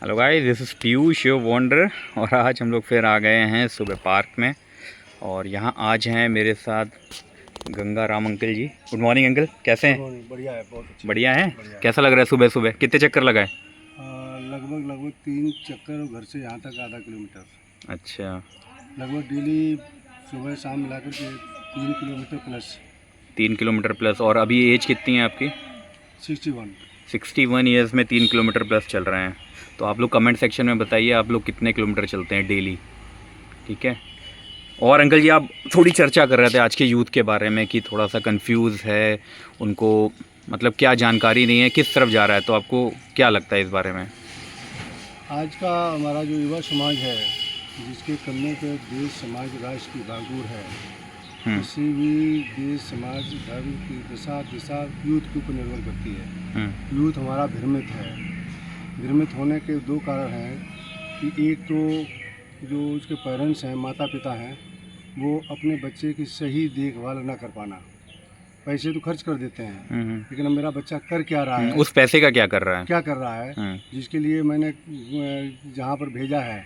Hello guys, this is Piyush your wonder. और आज हम लोग फिर आ गए हैं सुबह पार्क में। और यहाँ आज हैं मेरे साथ गंगा राम अंकल जी। गुड मॉर्निंग अंकल, कैसे हैं? बढ़िया है, बहुत अच्छा। बढ़िया है। बढ़िया है। कैसा लग रहा है सुबह सुबह? कितने चक्कर लगाए? लगभग 3 चक्कर, और घर से यहाँ तक आधा किलोमीटर। अच्छा, लगभग डेली सुबह शाम मिलाकर के 3 किलोमीटर प्लस। 3 kilometre plus. और अभी एज कितनी है आपकी? 61 ईयर्स में 3 किलोमीटर प्लस चल रहे हैं। तो आप लोग कमेंट सेक्शन में बताइए आप लोग कितने किलोमीटर चलते हैं डेली, ठीक है। और अंकल जी, आप थोड़ी चर्चा कर रहे थे आज के यूथ के बारे में कि थोड़ा सा कंफ्यूज है, उनको मतलब क्या जानकारी नहीं है, किस तरफ जा रहा है, तो आपको क्या लगता है इस बारे में? आज का हमारा जो युवा समाज है, जिसके कंधों पे देश समाज राष्ट्र की भागदौड़ है, किसी भी देश समाज धर्म की दिशा यूथ के ऊपर निर्भर करती है। यूथ हमारा भ्रमित है। भ्रमित होने के 2 कारण हैं कि एक तो जो उसके पेरेंट्स हैं, माता पिता हैं, वो अपने बच्चे की सही देखभाल ना कर पाना। पैसे तो खर्च कर देते हैं, लेकिन अब मेरा बच्चा कर क्या रहा है, उस पैसे का क्या कर रहा है, जिसके लिए मैंने जहाँ पर भेजा है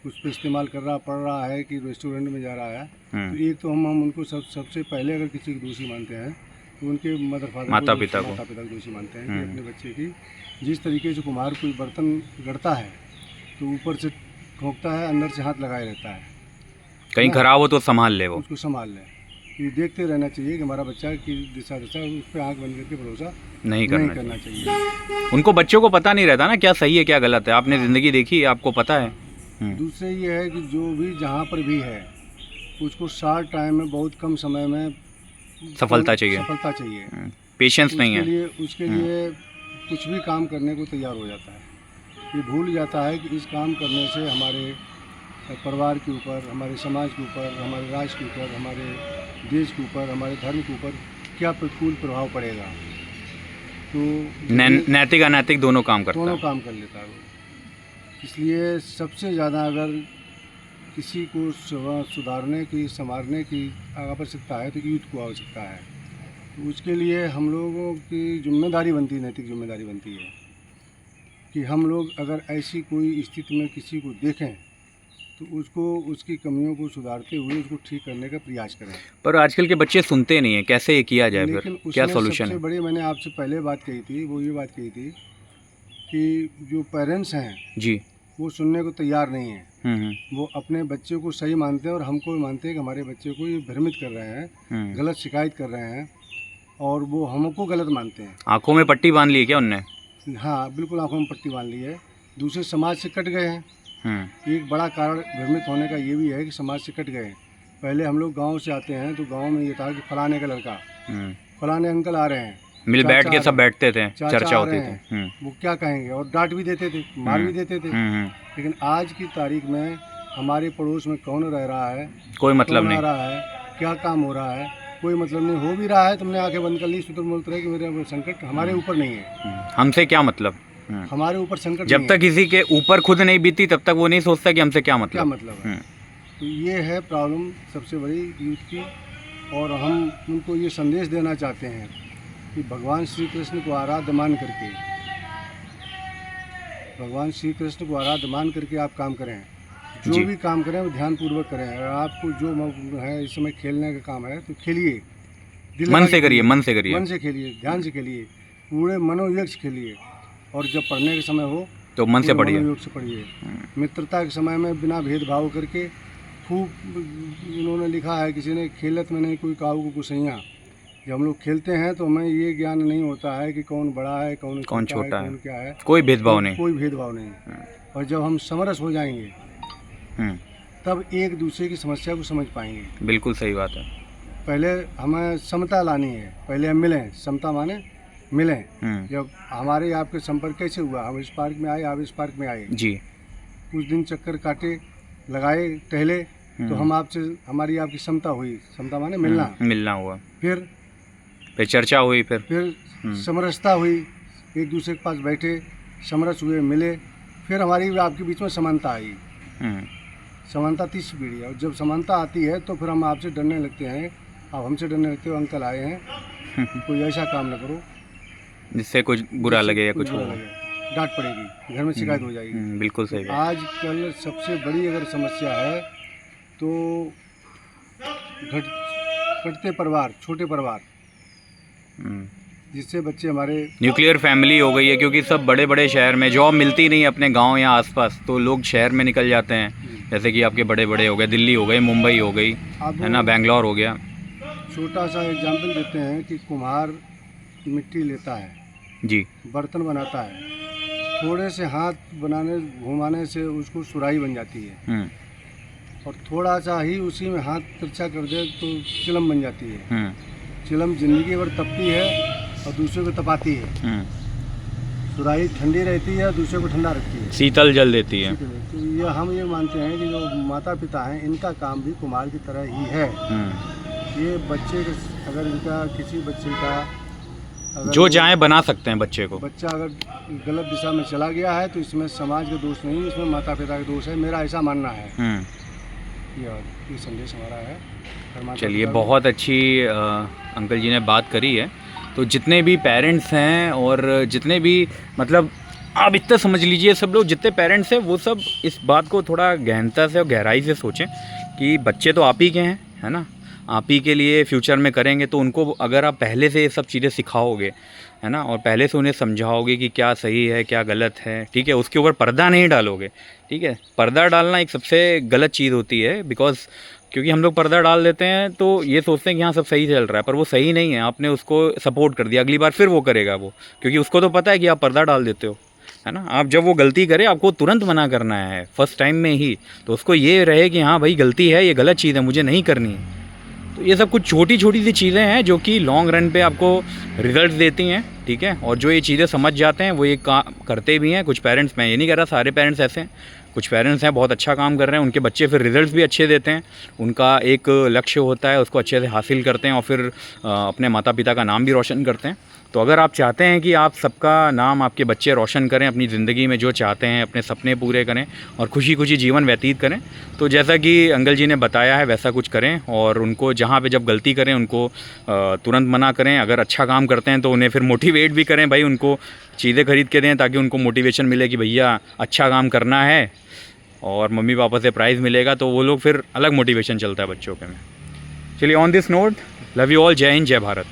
उस पर इस्तेमाल कर रहा, पढ़ रहा है कि रेस्टोरेंट में जा रहा है। तो एक तो हम उनको सबसे पहले अगर किसी को दोषी मानते हैं तो उनके माता पिता को दोषी मानते हैं कि अपने बच्चे की जिस तरीके से कुम्हार कोई बर्तन गढ़ता है तो ऊपर से ठोंकता है, अंदर से हाथ लगाए रहता है, कहीं खराब हो तो संभाल ले, वो उसको संभाल ले। ये देखते रहना चाहिए कि हमारा बच्चा की दिशा उस पर आँख बंद करके भरोसा नहीं करना चाहिए। उनको बच्चों को पता नहीं रहता ना क्या सही है क्या गलत है। आपने ज़िंदगी देखी है, आपको पता है। दूसरे ये है कि जो भी जहाँ पर भी है उसको शॉर्ट टाइम में, बहुत कम समय में सफलता चाहिए। पेशेंस नहीं है। उसके लिए कुछ भी काम करने को तैयार हो जाता है। ये भूल जाता है कि इस काम करने से हमारे परिवार के ऊपर, हमारे समाज के ऊपर, हमारे राष्ट्र के ऊपर, हमारे देश के ऊपर, हमारे धर्म के ऊपर क्या प्रतिकूल प्रभाव पड़ेगा। तो नैतिक अनैतिक दोनों काम कर लेता है वो। इसलिए सबसे ज़्यादा अगर किसी को सुधारने की, संवारने की आवश्यकता है तो यूथ को आवश्यकता है। तो उसके लिए हम लोगों की जिम्मेदारी बनती है, नैतिक जिम्मेदारी बनती है कि हम लोग अगर ऐसी कोई स्थिति में किसी को देखें तो उसको, उसकी कमियों को सुधारते हुए उसको ठीक करने का प्रयास करें। पर आजकल के बच्चे सुनते नहीं हैं, कैसे ये किया जाए? फिर क्या सॉल्यूशन है? सबसे बड़ी मैंने आपसे पहले बात कही थी, वो ये बात कही थी कि जो पेरेंट्स हैं जी, वो सुनने को तैयार नहीं है। वो अपने बच्चे को सही मानते हैं और हमको भी मानते हैं कि हमारे बच्चे को ये भ्रमित कर रहे हैं, गलत शिकायत कर रहे हैं, और वो हमको गलत मानते हैं। आंखों में पट्टी बांध ली है क्या उनने? हाँ, बिल्कुल आंखों में पट्टी बांध ली है। दूसरे समाज से कट गए हैं। एक बड़ा कारण भ्रमित होने का ये भी है कि समाज से कट गए। पहले हम लोग गाँव से आते हैं तो गाँव में ये था कि फलाने का लड़का, फलाने अंकल आ रहे हैं, मिल बैठ के सब बैठते थे, चर्चा होती थी। वो क्या कहेंगे, और डांट भी देते थे, मार भी देते थे। लेकिन आज की तारीख में हमारे पड़ोस में कौन रह रहा है, कोई मतलब नहीं, रहा है, क्या काम हो रहा है, कोई मतलब नहीं। हो भी रहा है, तुमने आंखें बंद कर ली, सूत्र बोलते रहे कि मेरा संकट हमारे ऊपर नहीं है। हमसे क्या मतलब? हमारे ऊपर संकट जब तक किसी के ऊपर खुद नहीं बीती तब तक वो नहीं सोचता कि हमसे क्या मतलब है। तो ये है प्रॉब्लम सबसे बड़ी यूथ की। और हम उनको ये संदेश देना चाहते हैं कि भगवान श्री कृष्ण को आराध्य मान करके, भगवान श्री कृष्ण को आराध्य मान करके आप काम करें। जो भी काम करें वो ध्यानपूर्वक करें। अगर आपको जो है इस समय खेलने का काम है तो खेलिए, मन से करिए, मन से खेलिए, ध्यान से खेलिए, पूरे मनोयोग से खेलिए। और जब पढ़ने का समय हो तो मन से पढ़िए, मनोयोग से पढ़िए। मित्रता के समय में बिना भेदभाव करके खूब, उन्होंने लिखा है किसी ने, खेलत में नहीं कोई काऊ को कुसैया। जब हम लोग खेलते हैं तो हमें ये ज्ञान नहीं होता है कि कौन बड़ा है, कौन छोटा है, कौन क्या है, कोई भेदभाव नहीं। और जब हम समरस हो जाएंगे तब एक दूसरे की समस्या को समझ पाएंगे। बिल्कुल सही बात है। पहले हमें समता लानी है, पहले हम मिलें, समता माने मिलें। जब हमारे आपके संपर्क कैसे हुआ, हम इस पार्क में आए, आप इस पार्क में आए जी, कुछ दिन चक्कर काटे, लगाए, टहले, तो हम आपसे, हमारी आपकी समता हुई। समता माने मिलना हुआ। फिर चर्चा हुई, फिर समरसता हुई, एक दूसरे के पास बैठे, समरस हुए, मिले, फिर हमारी आपके बीच में समानता आई। समानता 30 पीढ़ी है। और जब समानता आती है तो फिर हम आपसे डरने लगते हैं, आप हमसे डरने लगते हो, अंकल आए हैं, कोई ऐसा काम न करो जिससे कुछ बुरा लगे या कुछ हो। डांट पड़ेगी, घर में शिकायत हो जाएगी। बिल्कुल सही बात। आजकल सबसे बड़ी अगर समस्या है तो घटते परिवार, छोटे परिवार, जिससे बच्चे हमारे न्यूक्लियर फैमिली हो गई है, क्योंकि सब बड़े बड़े शहर में जॉब मिलती नहीं अपने गांव या आसपास, तो लोग शहर में निकल जाते हैं। जैसे कि आपके बड़े बड़े हो गए, दिल्ली हो गई, मुंबई हो गई, है ना, बैंगलोर हो गया। छोटा सा एग्जाम्पल देते हैं कि कुम्हार मिट्टी लेता है जी, बर्तन बनाता है, थोड़े से हाथ बनाने घुमाने से उसको सुराही बन जाती है, और थोड़ा सा ही उसी में हाथ तिरछा कर दे तो चिलम बन जाती है। चिलम जिंदगी भर तपती है और दूसरे को तपाती है। सुराही ठंडी रहती है, दूसरे को ठंडा रखती है, शीतल जल देती है। तो ये हम ये मानते हैं कि जो माता पिता हैं इनका काम भी कुम्हार की तरह ही है। ये बच्चे अगर इनका किसी बच्चे का जो चाहे बना सकते हैं बच्चे को। बच्चा अगर गलत दिशा में चला गया है तो इसमें समाज का दोष नहीं, इसमें माता पिता का दोष है, मेरा ऐसा मानना है। ये संदेश हमारा है। चलिए, बहुत अच्छी अंकल जी ने बात करी है। तो जितने भी पेरेंट्स हैं और जितने भी मतलब आप इतना समझ लीजिए, सब लोग जितने पेरेंट्स हैं वो सब इस बात को थोड़ा गहनता से और गहराई से सोचें कि बच्चे तो आप ही के हैं, है ना, आप ही के लिए फ्यूचर में करेंगे। तो उनको अगर आप पहले से ये सब चीज़ें सिखाओगे, है ना, और पहले से उन्हें समझाओगे कि क्या सही है क्या गलत है, ठीक है, उसके ऊपर पर्दा नहीं डालोगे, ठीक है। पर्दा डालना एक सबसे गलत चीज़ होती है, बिकॉज क्योंकि हम लोग पर्दा डाल देते हैं तो ये सोचते हैं कि हाँ सब सही चल रहा है, पर वो सही नहीं है। आपने उसको सपोर्ट कर दिया, अगली बार फिर वो करेगा वो, क्योंकि उसको तो पता है कि आप पर्दा डाल देते हो, है ना। आप जब वो गलती करे आपको तुरंत मना करना है फर्स्ट टाइम में ही, तो उसको ये रहे कि हाँ भाई गलती है, ये गलत चीज़ है, मुझे नहीं करनी है। तो ये सब कुछ छोटी छोटी सी चीज़ें हैं जो कि लॉन्ग रन पे आपको रिजल्ट देती हैं, ठीक है। और जो ये चीज़ें समझ जाते हैं वो ये काम करते भी हैं। कुछ पेरेंट्स, मैं ये नहीं कह रहा सारे पेरेंट्स ऐसे हैं, कुछ पेरेंट्स हैं बहुत अच्छा काम कर रहे हैं, उनके बच्चे फिर रिजल्ट्स भी अच्छे देते हैं, उनका एक लक्ष्य होता है उसको अच्छे से हासिल करते हैं और फिर अपने माता पिता का नाम भी रोशन करते हैं। तो अगर आप चाहते हैं कि आप सबका नाम आपके बच्चे रोशन करें, अपनी ज़िंदगी में जो चाहते हैं, अपने सपने पूरे करें और खुशी खुशी जीवन व्यतीत करें, तो जैसा कि अंकल जी ने बताया है वैसा कुछ करें। और उनको जहाँ पे जब गलती करें उनको तुरंत मना करें, अगर अच्छा काम करते हैं तो उन्हें फिर मोटिवेट भी करें, भाई उनको चीज़ें खरीद के दें ताकि उनको मोटिवेशन मिले कि भैया अच्छा काम करना है, और मम्मी पापा से प्राइज़ मिलेगा तो वो लोग फिर अलग मोटिवेशन चलता है बच्चों के में। चलिए, on this note, love you all, जय हिंद, जय भारत।